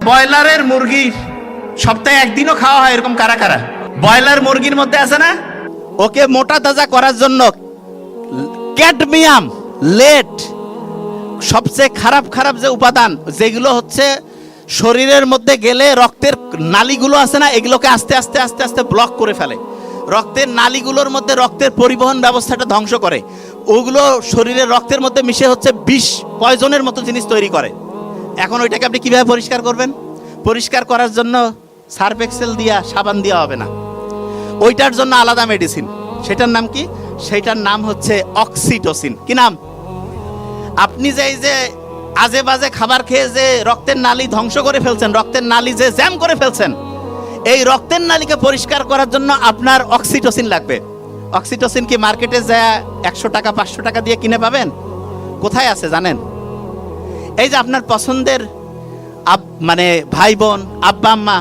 ব্রয়লারের মুরগি সপ্তাহে একদিনও খাওয়া হয় এরকম কারা কারা? ব্রয়লার মুরগির মধ্যে আছে না, ওকে মোটা তাজা করার জন্য ক্যাডমিয়াম, লেড, সবচেয়ে খারাপ খারাপ যে উপাদান যেগুলো হচ্ছে শরীরের মধ্যে গেলে রক্তের নালীগুলো আছে না, এগুলোকে আস্তে আস্তে আস্তে আস্তে ব্লক করে ফেলে। রক্তের নালীগুলোর মধ্যে রক্তের পরিবহন ব্যবস্থাটা ধ্বংস করে। ওগুলো শরীরের রক্তের মধ্যে মিশে হচ্ছে বিষ, পয়জনের মতো জিনিস তৈরি করে। এখন ওইটাকে আপনি কিভাবে পরিষ্কার করবেন? পরিষ্কার করার জন্য সার্ফ এক্সেল দিয়া, সাবান দেওয়া হবে না। ওইটার জন্য আলাদা মেডিসিন। সেটার নাম কি? সেটার নাম হচ্ছে অক্সিটোসিন। কি নাম? আপনি যে এই যে আজে বাজে খাবার খেয়ে যে রক্তের নালী ধ্বংস করে ফেলছেন, রক্তের নালী যে জ্যাম করে ফেলছেন, এই রক্তের নালীকে পরিষ্কার করার জন্য আপনার অক্সিটোসিন লাগবে। অক্সিটোসিন কি মার্কেটে যায় 100 টাকা 500 টাকা দিয়ে কিনে পাবেন? কোথায় আছে জানেন? এই যে আপনার পছন্দের মানে ভাই বোন, আব্বা আম্মা,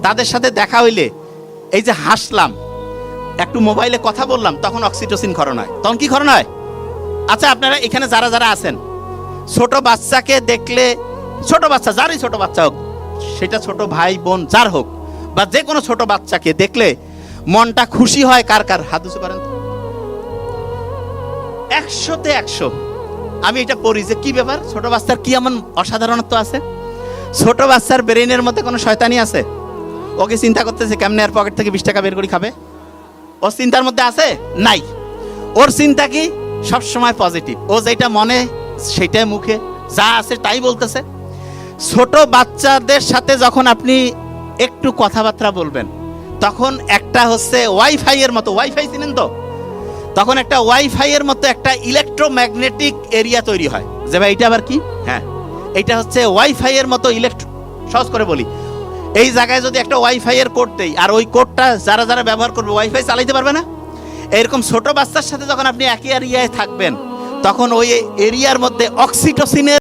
তাদের সাথে দেখা হইলে এই যে হাসলাম, একটু মোবাইলে কথা বললাম, তখন অক্সিটোসিন ক্ষরণ হয়। তখন কি ক্ষরণ হয়? আচ্ছা, আপনারা এখানে যারা যারা আছেন, ছোট বাচ্চাকে দেখলে, ছোট বাচ্চা যারই ছোট বাচ্চা হোক, সেটা ছোট ভাই বোন যার হোক, বা যে কোনো ছোট বাচ্চাকে দেখলে মনটা খুশি হয় কার কার? হাত উঁচু করেন। 100-তে 100 আমি এটা পড়ি যে কি ব্যাপার, ছোট বাচ্চার কি এমন অসাধারণত্ব আছে? ছোট বাচ্চার ব্রেইনের মধ্যে কোনো শয়তানি আছে? ওকে চিন্তা করতেছে কেমনে আর পকেট থেকে 20 টাকা বের করে খাবে? ওর চিন্তার মধ্যে আছে? নাই। ওর চিন্তা কি? সবসময় পজিটিভ। ও যেটা মনে সেটাই মুখে যা আছে তাই বলতেছে। ছোট বাচ্চাদের সাথে যখন আপনি একটু কথাবার্তা বলবেন, তখন একটা হচ্ছে ওয়াইফাই এর মতো, ওয়াইফাই চিনেন তো? তখন একটা ওয়াইফাই এর মতো একটা ইলেকট্রোম্যাগনেটিক এরিয়া তৈরি হয়। যে ভাই এটা আবার কি? হ্যাঁ, এটা হচ্ছে ওয়াইফাই এর মতো সহজ করে বলি, এই জায়গায় যদি একটা ওয়াইফাই এর কোড দেই, আর ওই কোডটা যারা যারা ব্যবহার করবে ওয়াইফাই চালাইতে পারবে না। এরকম ছোট বাচ্চার সাথে যখন আপনি একই এরিয়ায় থাকবেন, তখন ওই এরিয়ার মধ্যে অক্সিটোসিনের